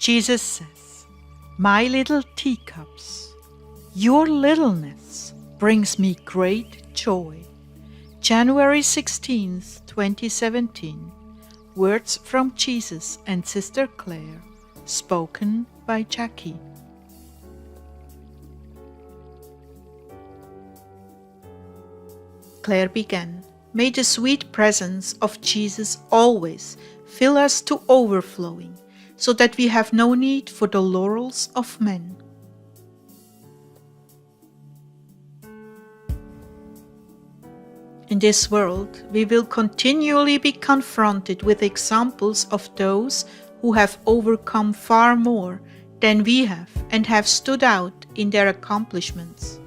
Jesus says, "My little teacups, your littleness brings me great joy." January 16th, 2017. Words from Jesus and Sister Claire, spoken by Jackie. Claire began, "May the sweet presence of Jesus always fill us to overflowing, so that we have no need for the laurels of men." In this world, we will continually be confronted with examples of those who have overcome far more than we have and have stood out in their accomplishments.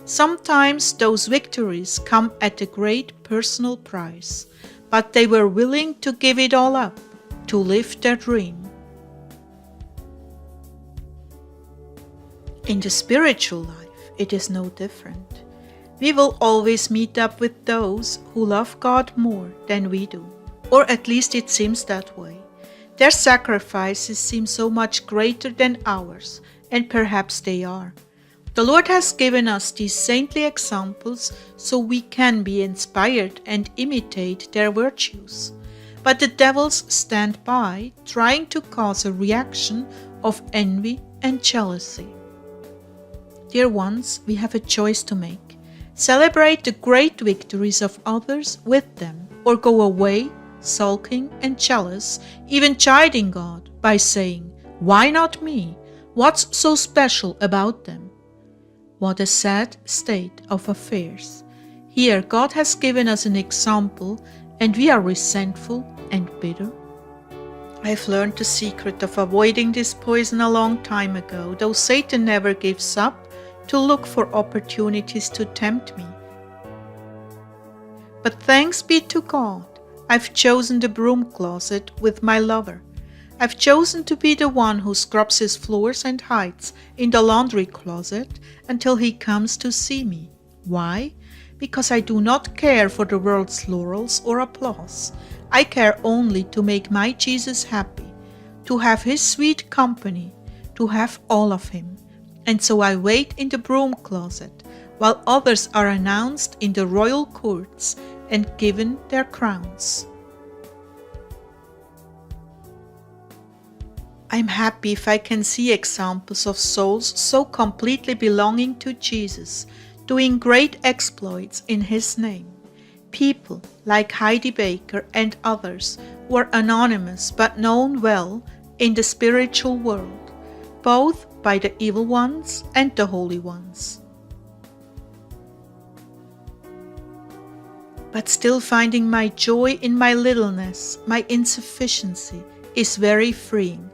Sometimes those victories come at a great personal price, but they were willing to give it all up to live their dream. In the spiritual life, it is no different. We will always meet up with those who love God more than we do, or at least it seems that way. Their sacrifices seem so much greater than ours, and perhaps they are. The Lord has given us these saintly examples so we can be inspired and imitate their virtues. But the devils stand by, trying to cause a reaction of envy and jealousy. Dear ones, we have a choice to make. Celebrate the great victories of others with them, or go away, sulking and jealous, even chiding God by saying, "Why not me? What's so special about them?" What a sad state of affairs. Here God has given us an example, and we are resentful and bitter. I've learned the secret of avoiding this poison a long time ago, though Satan never gives up to look for opportunities to tempt me. But thanks be to God, I've chosen the broom closet with my lover. I've chosen to be the one who scrubs his floors and hides in the laundry closet until he comes to see me. Why? Because I do not care for the world's laurels or applause. I care only to make my Jesus happy, to have his sweet company, to have all of him. And so I wait in the broom closet while others are announced in the royal courts and given their crowns. I'm happy if I can see examples of souls so completely belonging to Jesus, doing great exploits in His name. People like Heidi Baker and others who are anonymous but known well in the spiritual world, both by the evil ones and the holy ones. But still finding my joy in my littleness, my insufficiency, is very freeing.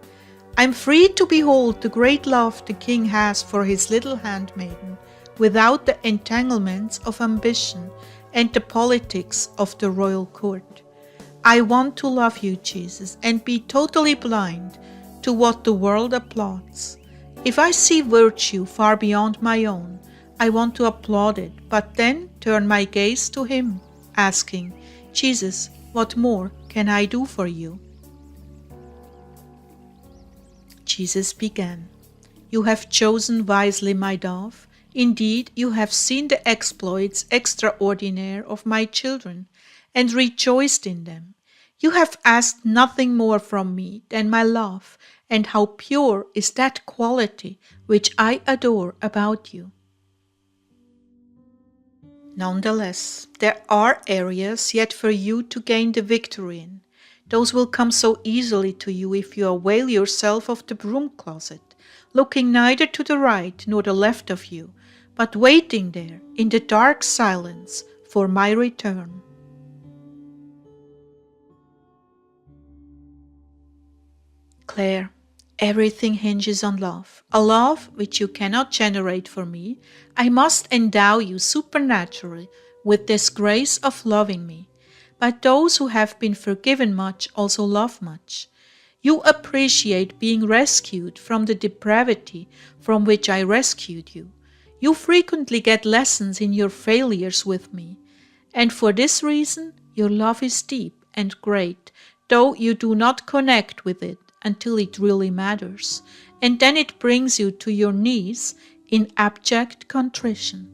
I'm free to behold the great love the King has for his little handmaiden, without the entanglements of ambition and the politics of the royal court. I want to love you, Jesus, and be totally blind to what the world applauds. If I see virtue far beyond my own, I want to applaud it, but then turn my gaze to Him, asking, "Jesus, what more can I do for you?" Jesus began, "You have chosen wisely, my dove. Indeed, you have seen the exploits extraordinary of my children, and rejoiced in them. You have asked nothing more from me than my love, and how pure is that quality which I adore about you." Nonetheless, there are areas yet for you to gain the victory in. Those will come so easily to you if you avail yourself of the broom closet, looking neither to the right nor the left of you, but waiting there in the dark silence for my return. Claire, everything hinges on love, a love which you cannot generate for me. I must endow you supernaturally with this grace of loving me. But those who have been forgiven much also love much. You appreciate being rescued from the depravity from which I rescued you. You frequently get lessons in your failures with me, and for this reason your love is deep and great, though you do not connect with it until it really matters, and then it brings you to your knees in abject contrition.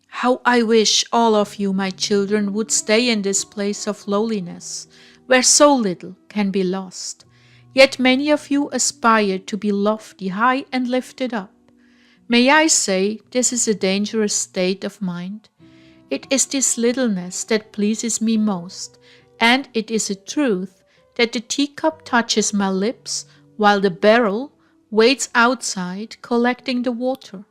How I wish all of you, my children, would stay in this place of lowliness, where so little can be lost. Yet many of you aspire to be lofty, high, and lifted up. May I say, this is a dangerous state of mind? It is this littleness that pleases me most, and it is a truth that the teacup touches my lips while the barrel waits outside collecting the water.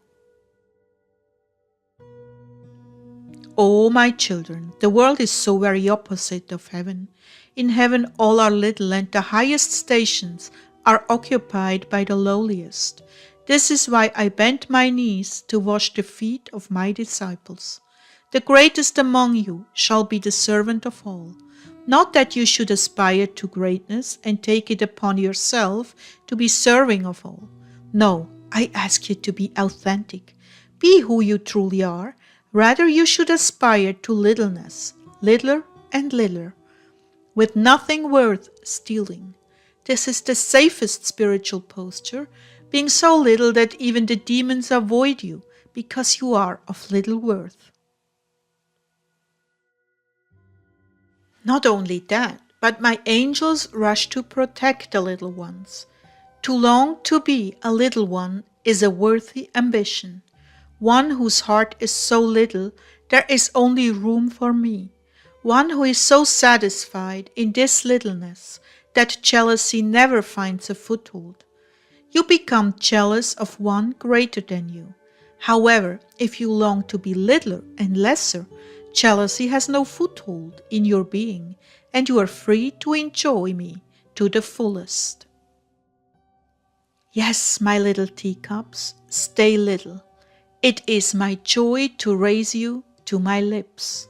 Oh, my children, the world is so very opposite of heaven. In heaven all are little, and the highest stations are occupied by the lowliest. This is why I bent my knees to wash the feet of my disciples. The greatest among you shall be the servant of all. Not that you should aspire to greatness and take it upon yourself to be serving of all. No, I ask you to be authentic. Be who you truly are. Rather, you should aspire to littleness, littler and littler, with nothing worth stealing. This is the safest spiritual posture, being so little that even the demons avoid you because you are of little worth. Not only that, but my angels rush to protect the little ones. To long to be a little one is a worthy ambition. One whose heart is so little, there is only room for me. One who is so satisfied in this littleness that jealousy never finds a foothold. You become jealous of one greater than you. However, if you long to be littler and lesser, jealousy has no foothold in your being, and you are free to enjoy me to the fullest. Yes, my little teacups, stay little. It is my joy to raise you to my lips.